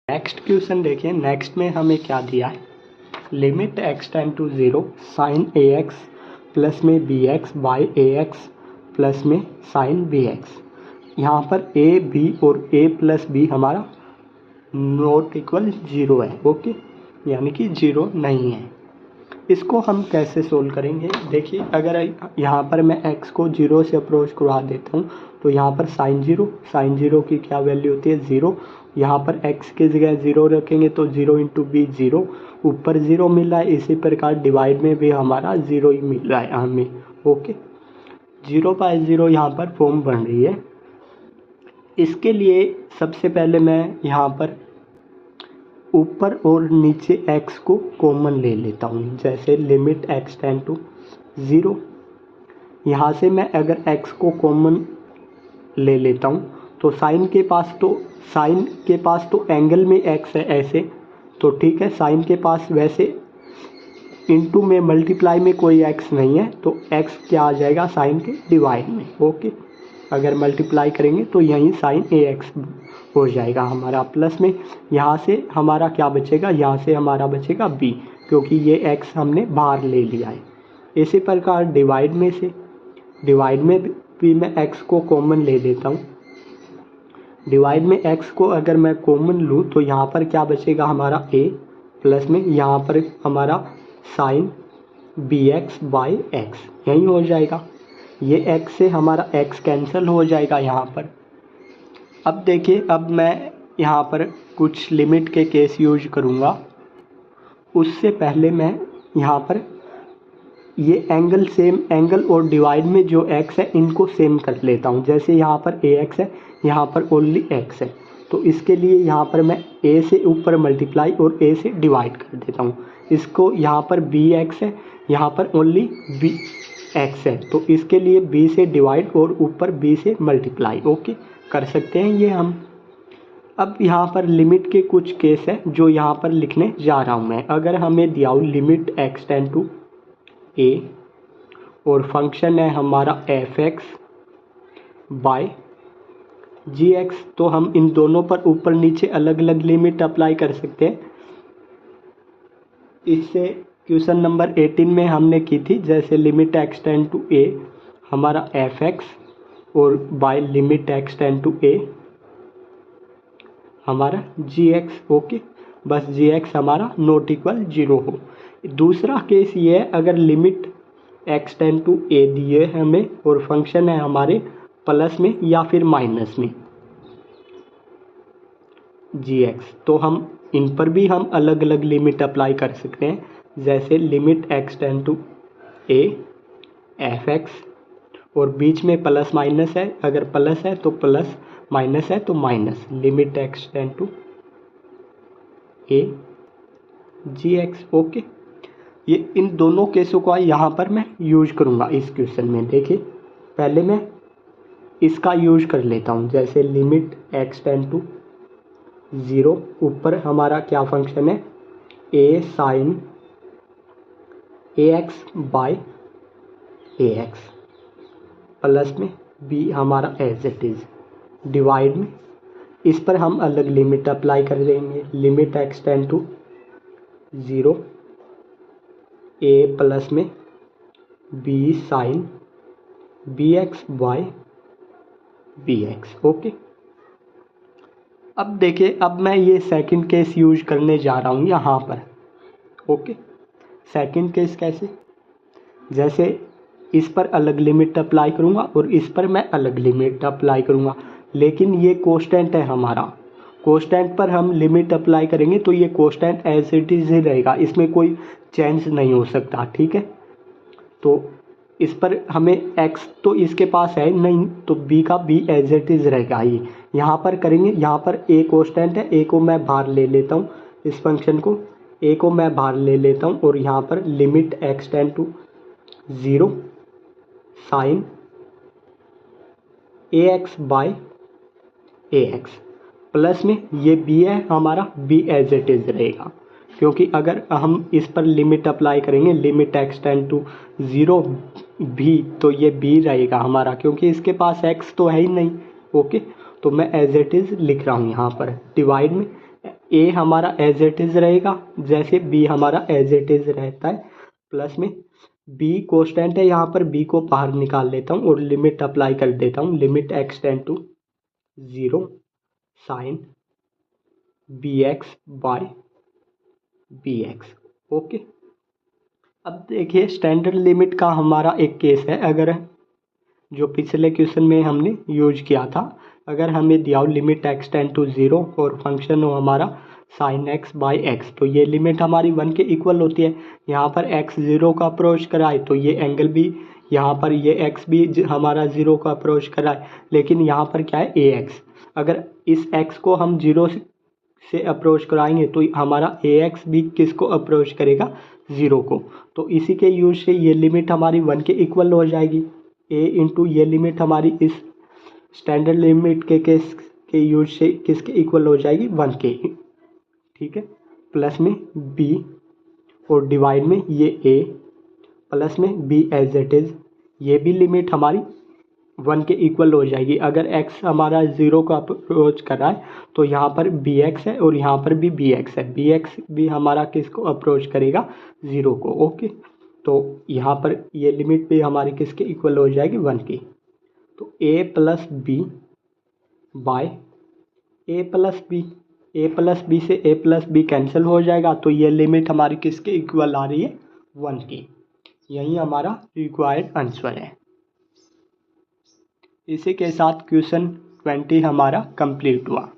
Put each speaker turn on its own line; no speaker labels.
Next question देखिए। Next में हमें क्या दिया है, limit x tend to 0 sine A X plus में B X by A X plus में साइन बी एक्स। यहाँ पर ए बी और a प्लस बी हमारा नॉट इक्वल 0 है, ओके, यानी कि 0 नहीं है। इसको हम कैसे सोल्व करेंगे, देखिए अगर यहाँ पर मैं x को 0 से अप्रोच करवा देता हूँ तो यहाँ पर साइन 0 की क्या वैल्यू होती है 0। यहाँ पर x की जगह 0 रखेंगे तो 0 इंटू बी 0, ऊपर 0 मिल रहा है। इसी प्रकार डिवाइड में भी हमारा 0 ही मिल रहा है हमें, ओके। 0/0 यहाँ पर फॉर्म बन रही है। इसके लिए सबसे पहले मैं यहाँ पर ऊपर और नीचे x को कॉमन ले लेता हूँ। जैसे लिमिट x टेंड टू 0, यहाँ से मैं अगर x को कॉमन ले लेता हूँ तो साइन के पास तो एंगल में x है ऐसे, तो ठीक है। साइन के पास वैसे इनटू में मल्टीप्लाई में कोई x नहीं है तो x क्या आ जाएगा साइन के डिवाइड में, ओके। अगर मल्टीप्लाई करेंगे तो यहीं साइन ए एक्स हो जाएगा हमारा प्लस में। यहाँ से हमारा क्या बचेगा, यहाँ से हमारा बचेगा b, क्योंकि ये x हमने बाहर ले लिया है। इसी प्रकार डिवाइड में भी मैं x को कॉमन ले लेता हूँ। डिवाइड में x को अगर मैं कॉमन लूँ तो यहाँ पर क्या बचेगा हमारा a प्लस में यहाँ पर हमारा sine B X by X, यही हो जाएगा। ये x से हमारा x कैंसिल हो जाएगा यहाँ पर। अब देखिए, अब मैं यहाँ पर कुछ लिमिट के केस यूज करूँगा। उससे पहले मैं यहाँ पर ये एंगल और डिवाइड में जो x है इनको सेम कर लेता हूँ। जैसे यहाँ पर ax है, यहाँ पर ओनली x है, तो इसके लिए यहाँ पर मैं a से ऊपर मल्टीप्लाई और a से डिवाइड कर देता हूँ। इसको यहाँ पर bx है, यहाँ पर ओनली bx है, तो इसके लिए b से डिवाइड और ऊपर b से मल्टीप्लाई, ओके, कर सकते हैं ये हम। अब यहाँ पर लिमिट के कुछ केस है जो यहाँ पर लिखने जा रहा हूँ मैं। अगर हमें दिया हो limit x tend to a और फंक्शन है हमारा f(x) बाय gx, तो हम इन दोनों पर ऊपर नीचे अलग अलग लिमिट अप्लाई कर सकते हैं। इससे क्वेश्चन नंबर 18 में हमने की थी। जैसे limit x tend to a हमारा f(x) और by limit x tend to a हमारा gx, ओके, बस gx हमारा नॉट इक्वल 0 हो। दूसरा केस ये है, अगर limit x tend to a दिए हमें और फंक्शन है हमारे प्लस में या फिर माइनस में gx, तो हम इन पर भी हम अलग अलग लिमिट अप्लाई कर सकते हैं। जैसे limit x tend to a f(x) और बीच में प्लस माइनस है, अगर प्लस है तो प्लस, माइनस है तो minus, limit x tend to a gx, okay. ये इन दोनों केसों का यहाँ पर मैं यूज करूँगा इस क्वेश्चन में। देखिए पहले मैं इसका यूज कर लेता हूँ। जैसे लिमिट x टेंड टू 0, ऊपर हमारा क्या फंक्शन है a sine ax by ax plus में b हमारा एज इट इज़, डिवाइड में इस पर हम अलग लिमिट अप्लाई कर देंगे। Limit x tend to 0 a plus में b sine bx by bx, okay. अब देखिए, अब मैं ये सेकंड केस यूज करने जा रहा हूँ यहाँ पर, ओके। सेकंड केस कैसे, जैसे इस पर अलग लिमिट अप्लाई करूँगा और इस पर मैं अलग लिमिट अप्लाई करूँगा, लेकिन ये कांस्टेंट है हमारा। कांस्टेंट पर हम लिमिट अप्लाई करेंगे तो ये कांस्टेंट एज इट इज़ ही रहेगा, इसमें कोई चेंज नहीं हो सकता, ठीक है। तो इस पर हमें x तो इसके पास है नहीं, तो b का b एज इट इज़ रहेगा। ये यहाँ पर करेंगे, यहाँ पर a कांस्टेंट है, a को मैं बाहर ले लेता हूँ, इस फंक्शन को a को मैं बाहर ले लेता हूँ और यहाँ पर limit x tend to 0 sine ax by ax plus में ये b है हमारा, b एज इट इज़ रहेगा, क्योंकि अगर हम इस पर लिमिट अप्लाई करेंगे limit x tend to 0 b, तो ये b रहेगा हमारा, क्योंकि इसके पास x तो है ही नहीं, ओके। तो मैं एज इट इज़ लिख रहा हूँ यहाँ पर। डिवाइड में ए हमारा एज इट इज़ रहेगा जैसे बी हमारा एज इट इज़ रहता है, प्लस में बी कॉन्स्टेंट है, यहाँ पर बी को बाहर निकाल लेता हूँ और लिमिट अप्लाई कर देता हूँ, limit X tend to 0 sine B X by B X. Okay, अब देखिए स्टैंडर्ड लिमिट का हमारा एक केस है, अगर जो पिछले क्वेश्चन में हमने यूज किया था, अगर हमें दिया हो लिमिट एक्स टेंड टू 0 और फंक्शन हो हमारा साइन एक्स बाई एक्स, तो ये लिमिट हमारी 1 के इक्वल होती है। यहाँ पर एक्स 0 का अप्रोच कराए तो ये एंगल भी, यहाँ पर ये एक्स भी हमारा 0 का अप्रोच कराए, लेकिन यहाँ पर क्या है ए एक्स, अगर इस एक्स को हम 0 से अप्रोच कराएंगे तो हमारा ए एक्स भी किसको अप्रोच करेगा, 0 को। तो इसी के यूज से ये लिमिट हमारी 1 के इक्वल हो जाएगी। ए इंटू ये लिमिट हमारी इस स्टैंडर्ड लिमिट के केस के यूज से किसके इक्वल हो जाएगी, 1 के। ठीक है, प्लस में बी और डिवाइड में ये ए, प्लस में बी एज इट इज़, ये भी लिमिट हमारी 1 के इक्वल हो जाएगी। अगर x हमारा 0 का अप्रोच कर रहा है तो यहाँ पर बी एक्स है और यहाँ पर भी बी एक्स है, बी एक्स भी हमारा किसको अप्रोच करेगा, 0 को। ओके, तो यहाँ पर ये लिमिट भी हमारी किसके इक्वल हो जाएगी, 1 की। तो a plus B by A plus B, A plus B से ए प्लस बी कैंसिल हो जाएगा, तो ये लिमिट हमारी किसके इक्वल आ रही है, 1 की। यही हमारा रिक्वायर्ड आंसर है। इसी के साथ क्वेश्चन 20 हमारा कंप्लीट हुआ।